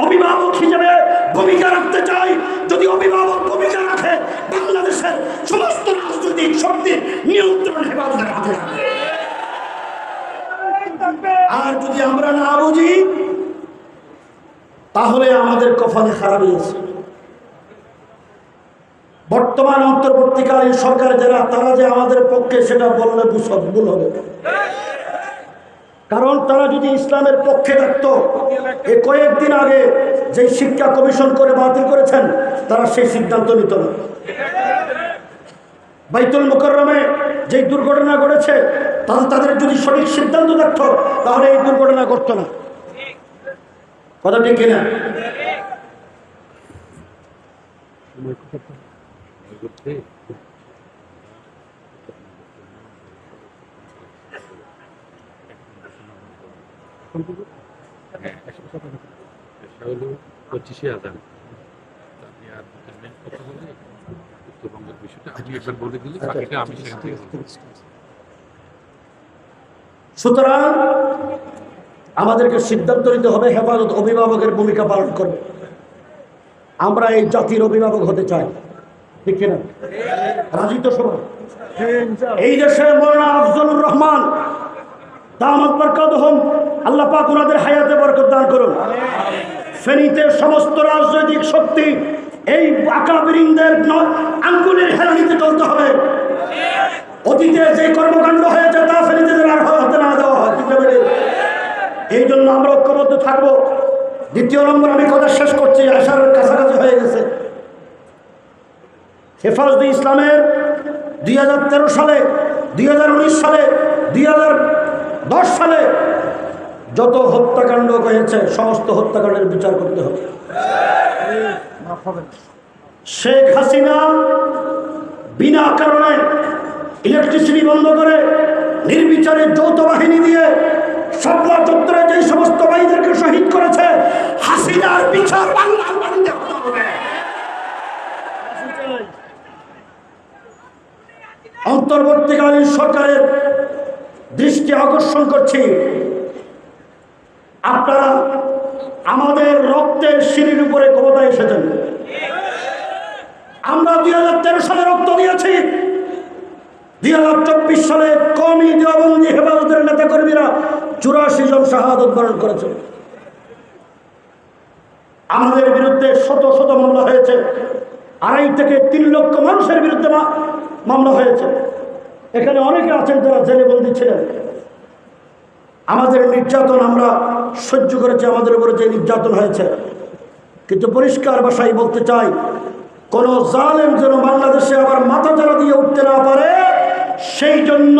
অভিভাবক হিসেবে ভূমিকা রাখতে চাই। যদি অভিভাবক ভূমিকা রাখে, বাংলাদেশের সমস্ত রাজনৈতিক শক্তির নিয়ন্ত্রণ হেফাজতের হাতে রাখবে। আর যদি আমরা না বুঝি, তাহলে আমাদের কপালে খারাপই আছে। বর্তমান অন্তর্বর্তীকালীন সরকার যারা, তারা যে আমাদের পক্ষে, সেটা বললে ভুল হবে। কারণ তারা যদি ইসলামের পক্ষে থাকতো, এই কয়েকদিন আগে যে শিক্ষা কমিশন করে বাতিল করেছেন, তারা সেই সিদ্ধান্ত নিত না। বাইতুল মুকাররমে যে দুর্ঘটনা ঘটেছে, তাদের যদি সঠিক সিদ্ধান্ত থাকতো, তাহলে এই দুর্ঘটনা ঘটতো না। কথা ঠিক কিনা? সুতরাং আমাদেরকে সিদ্ধান্ত নিতে হবে, হেফাজত অভিভাবকের ভূমিকা পালন করবে। আমরা এই জাতির অভিভাবক হতে চাই, ঠিক কিনা? রাজি তো সবাই? এই দেশে মওলানা আফজলুর রহমান দামাত বরকাতুহুম, আল্লাহ পাক ওনাদের হায়াতে বরকত দান করুন। ফেনীতে সমস্ত রাজনৈতিক শক্তি এই আকাবিরিনদের আঙ্গুলের হেলানিতে চলতে হবে। অতীতে যে কর্মকাণ্ড হয়েছে তা ফেনীতে আর হতে না দেওয়া হয়। রাখবো। দ্বিতীয় নম্বর, আমি কথা শেষ করছি, আসার কাছাকাছি হয়ে গেছে। হেফাজতে ইসলামের 2013 সালে, 2019 সালে, 2010 সালে যত হত্যাকাণ্ড হয়েছে সমস্ত হত্যাকাণ্ডের বিচার করতে হবে। শেখ হাসিনা বিনা কারণে ইলেকট্রিসিটি বন্ধ করে নির্বিচারে যৌথ বাহিনী দিয়ে শাপলা চত্বরে যে সমস্ত ভাইদেরকে শহীদ করেছে, হাসিনার বিচার বাংলার মাটিতে হতে হবে। অন্তর্বর্তীকালীন সরকারের দৃষ্টি আকর্ষণ করছি, আপনারা আমাদের রক্তের সিঁড়ির উপরে ক্ষমতায় এসেছেন। আমরা 2013 সালে রক্ত দিয়েছি, 2024 সালে কওমি দেওবন্দি হেফাজতের নেতা কর্মীরা 84 জন শাহাদাত বরণ করেছে। আমাদের বিরুদ্ধে শত শত মামলা হয়েছে, 2.5 থেকে 3 লক্ষ মানুষের বিরুদ্ধে মামলা হয়েছে। এখানে অনেকে আছেন যারা জেলে বন্দী ছিলেন। আমাদের নির্যাতন আমরা সহ্য করেছি, আমাদের উপরে যে নির্যাতন হয়েছে, কিন্তু পরিষ্কার ভাষায় বলতে চাই, কোন জালেম যেন বাংলাদেশে আবার মাথা চারা দিয়ে উঠতে না পারে, সেই জন্য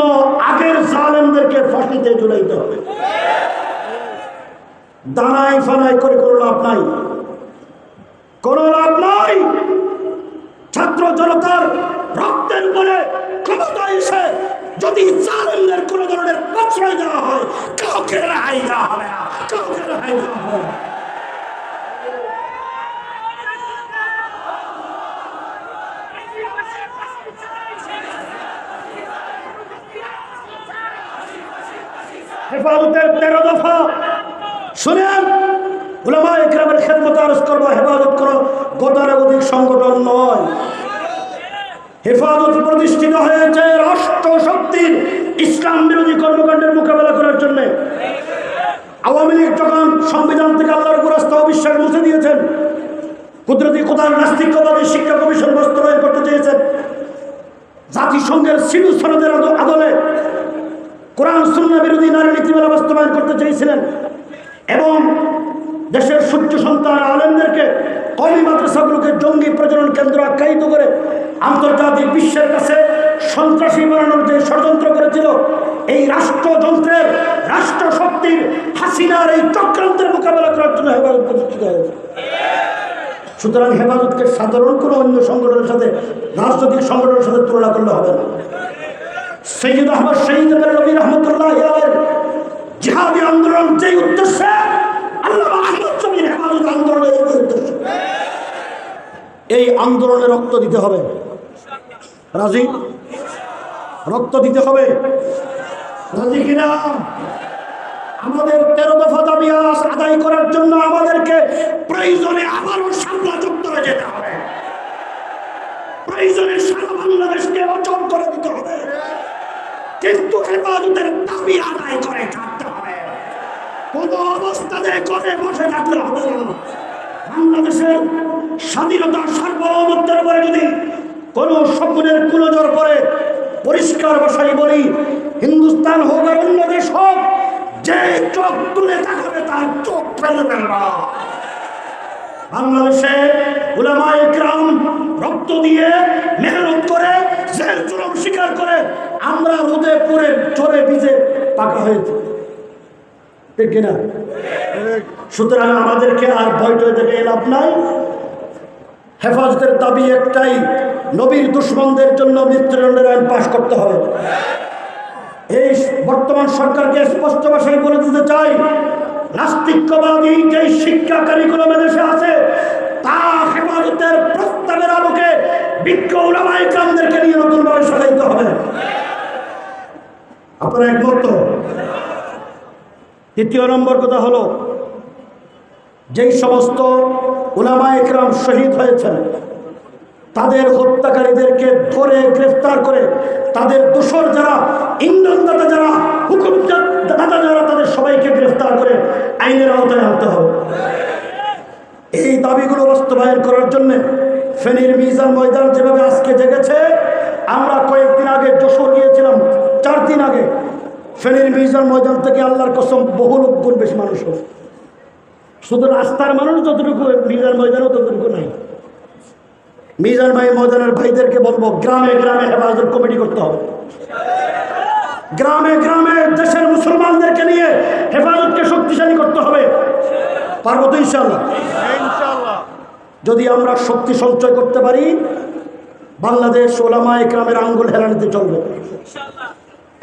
আগের জালেমদেরকে ফাঁসিতে ঝুলাইতে হবে। দানাই ফানাই করে কোনো লাভ নাই, কোনো লাভ নাই। ছাত্র জনতার রক্তের উপরে ক্ষমতা এসে যদি জালেমদের কোনো ধরনের প্রশ্রয় দেওয়া হয়, কাউকে রেহাই দেওয়া হবে না, কাউকে রেহাই দেওয়া হবে না। হেফাজতের 13 দফা শুনেন, উলামায়ে কেরামের খেদমতে আরজ করবো, হেফাজত কোনো গতানুগতিক সংগঠন নয়। হেফাজত প্রতিষ্ঠিত হয়েছে রাষ্ট্র শক্তির ইসলাম বিরোধী কর্মকাণ্ডের মোকাবেলা করার জন্য। আওয়ামী লীগ যখন সংবিধান থেকে আল্লাহর উপর আস্থা ও বিশ্বাস মুছে দিয়েছেন, কুদরতি খোদার নাস্তিকবাদী শিক্ষা কমিশন বাস্তবায়ন করতে চেয়েছেন, জাতিসংঘের সিভিল সনদের আদলে কোরআন সুন্নাহ বিরোধী নারী নীতিমালা বাস্তবায়ন করতে চেয়েছিলেন, এবং দেশের সূর্য সন্তান আলেমদেরকে কওমি মাদ্রাসাগুলোকে জঙ্গি প্রজনন কেন্দ্র আখ্যায়িত করে আন্তর্জাতিক বিশ্বের কাছে সন্ত্রাসী বানানোর যে ষড়যন্ত্র করেছিল, এই রাষ্ট্রযন্ত্রের রাষ্ট্র শক্তির হাসিনার এই চক্রান্তের মোকাবেলা করার জন্য হেফাজত প্রতিষ্ঠিত হয়েছে। সুতরাং হেফাজতকে সাধারণ কোনো অন্য সংগঠনের সাথে, রাজনৈতিক সংগঠনের সাথে তুলনা করলে হবে না। সৈয়দ আহমদ শহীদ নবী রহমতুল্লাহ জিহাদি আন্দোলন যে উদ্দেশ্যে, আল্লামা আহমদ শফির হেফাজত আন্দোলনের এই উদ্দেশ্য, এই আন্দোলনে রক্ত দিতে হবে। রাজি? রক্ত দিতে হবে, রাজি কিনা? আমাদের 13 দফা দাবি আদায় করার জন্য আমাদেরকে প্রয়োজনে আবারও শাপলা চত্বরে যেতে হবে, প্রয়োজনে সারা বাংলাদেশকে অচল করে দিতে হবে, কিন্তু হেফাজতের দাবি আদায় করে থাকতে হবে। কোন অবস্থাতে করে বসে থাকতে হবে না। বাংলাদেশের স্বাধীনতা সার্বভৌমত্বের উপরে যদি কোনো স্বপ্নের কুনজর পড়ে, পরিষ্কার ভাষায় বলি, হিন্দুস্তান হোক আর অন্য দেশ হোক, যে চোখ তুলে তাকাবে তার চোখ ফেলে ফেলবা। বাংলাদেশে উলামায়ে কেরাম রক্ত দিয়ে মেহনত করে জেল জুলুম স্বীকার করে আমরা রোদে পুড়ে চড়ে ভিজে পাকা হয়েছে, ঠিক কিনা? সুতরাং আমাদেরকে আর ভয় টয় থেকে লাভ নাই। হেফাজতের দাবি একটাই, নবীর দুশ্মনদের জন্য মৃত্যুদণ্ডের আইন পাশ করতে হবে। এই বর্তমান সরকারকে স্পষ্ট ভাষায় বলে দিতে চাই, নাস্তিকবাদী যে শিক্ষা কারিকুলামে দেশে আছে, তা হেফাজতের প্রস্তাবের আলোকে বিজ্ঞ উলামায়ে কেরামদেরকে নিয়ে নতুনভাবে সাজাইতে হবে। আপনারা একমত? দ্বিতীয় নম্বর কথা হলো, যেই সমস্ত উলামায়ে কেরাম শহীদ হয়েছেন, তাদের হত্যাকারীদেরকে ধরে গ্রেফতার করে, তাদের দোসর যারা, ইন্ধনদাতা যারা, হুকুমদাতা যারা, তাদের সবাইকে গ্রেফতার করে আইনের আওতায় আনতে হবে। এই দাবিগুলো বাস্তবায়ন করার জন্য ফেনীর মিজান ময়দান যেভাবে আজকে জেগেছে, আমরা কয়েকদিন আগে যশোর গিয়েছিলাম, 4 দিন আগে। ফেনীর মিজান ময়দান থেকে আল্লাহর কসম বহু গুণ বেশি মানুষ হবে। শুধু রাস্তার মানুষ যতটুকু মিজান ময়দানও ততটুকু নাই। মিজান ভাই ময়দানের ভাইদেরকে বলবো, গ্রামে গ্রামে হেফাজত কমিটি করতে হবে। গ্রামে গ্রামে দেশের মুসলমানদেরকে নিয়ে হেফাজতকে শক্তিশালী করতে হবে। পারবো তো ইনশাআল্লাহ? যদি আমরা শক্তি সঞ্চয় করতে পারি, বাংলাদেশ ওলামা ইকরামের আঙ্গুল হেলানিতে চলবে।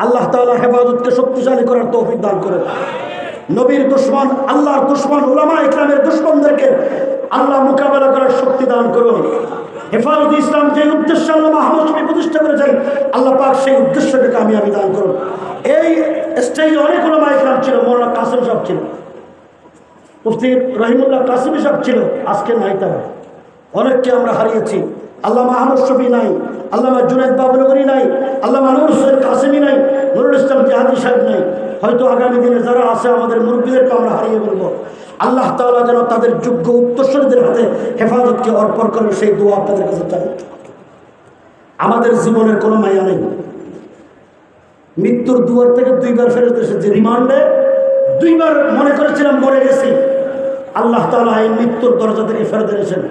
আল্লাহ তাআলা হেফাজতকে শক্তিশালী করার তৌফিক দান করেন। নবীর দুশমন, আল্লাহর দুশমন, ওলামা ইকরামের দুশমনদেরকে আল্লাহ মোকাবেলা করার শক্তি দান করুন। হেফাজত ইসলাম যে উদ্দেশ্যে আল্লাহ মাহমুদ শফি প্রতিষ্ঠা করেছেন, আল্লাহ পাক সেই উদ্দেশ্যকে কামিয়াবি দান করুন। এই স্টেজে অনেক ওলামা ইকরাম ছিল, মৌলানা কাসেম সাহেব ছিল, মুফতি রহিমুল্লাহ কাসিমি সাহেব ছিল, আজকে নাই তারা। অনেককে আমরা হারিয়েছি। আল্লাহ মাহমুদ শফি নাই, আল্লামা জুনায়েদ বাবনগরী নাই, আল্লামা নূর হোসেন কাসেমি নাই, নুরুল ইসলাম জিহাদি সাহেব নাই। হয়তো আগামী দিনে যারা আছে আমাদের মুরব্বীদেরকে আমরা হারিয়ে বলবো। আল্লাহ তাআলা যেন তাদের যোগ্য উত্তরসূরিদের হাতে হেফাজতকে অর্পণ করেন, সেই দোয়া আপনাদের কাছে চাই। আমাদের জীবনের কোনো মায়া নেই। মৃত্যুর দুয়ার থেকে দুইবার ফেরত এসেছে। রিমান্ডে দুইবার মনে করেছিলাম মরে গেছি, আল্লাহ তাআলা এই মৃত্যুর দরজা থেকে ফেরত এনেছেন।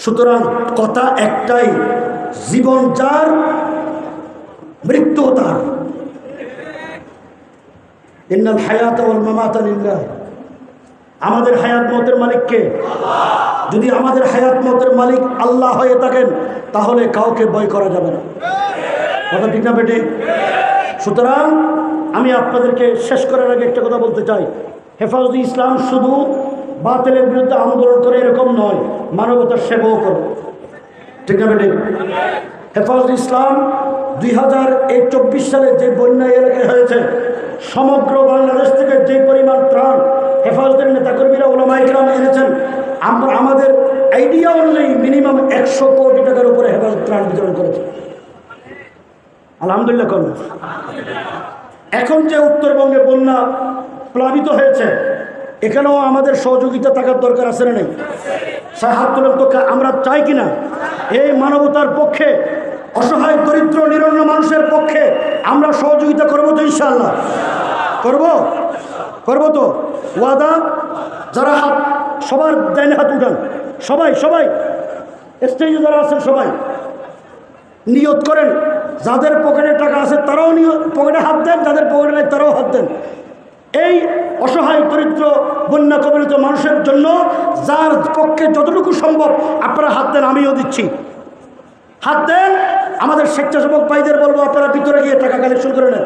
সুতরাং কথা একটাই, জীবন যার, মৃত্যু তার। ইন্নাল হায়াত ওয়াল মামাত লিল্লাহ। আমাদের হায়াত মতের মালিক কে? যদি আমাদের হায়াত মতের মালিক আল্লাহ হয়ে থাকেন, তাহলে কাউকে ভয় করা যাবে না। কথা ঠিক না বেটি? সুতরাং আমি আপনাদেরকে শেষ করার আগে একটা কথা বলতে চাই, হেফাজতে ইসলাম শুধু বাতিলের বিরুদ্ধে আন্দোলন করে এরকম নয়, মানবতার সেবাও করে। ঠিক না বেটি? হেফাজতে ইসলাম 2024 সালে যে বন্যা এলাকায় হয়েছে, সমগ্র বাংলাদেশ থেকে যে পরিমাণ ত্রাণ হেফাজতের নেতাকর্মীরা ওলামা ইকরাম এনেছেন, আমরা আমাদের আইডিয়া অনুযায়ী মিনিমাম 100 কোটি টাকার উপরে হেফাজত ত্রাণ বিতরণ করেছে। আলহামদুলিল্লাহ করুন। এখন যে উত্তরবঙ্গে বন্যা প্লাবিত হয়েছে, এখানেও আমাদের সহযোগিতা থাকার দরকার আছে না নেই? হাত তুলেন তো, আমরা চাই কিনা? এই মানবতার পক্ষে, অসহায় দরিদ্র নিরন্ন মানুষের পক্ষে আমরা সহযোগিতা করবো তো ইনশাআল্লাহ? করবো তো? ওয়াদা? যারা হাত, সবার ডাইনে হাত উঠান, সবাই স্টেজে যারা আছেন সবাই নিয়ত করেন। যাদের পকেটে টাকা আছে তারাও পকেটে হাত দেন, যাদের পকেটে নেই তারাও হাত দেন। এই অসহায় দরিদ্র বন্যা কবলিত মানুষের জন্য যার পক্ষে যতটুকু সম্ভব আপনারা হাত দেন, আমিও দিচ্ছি। হাত দেন। আমাদের স্বেচ্ছাসেবক ভাইদের বলবো, আপনারা ভিতরে গিয়ে টাকা কালেকশন করে নেন।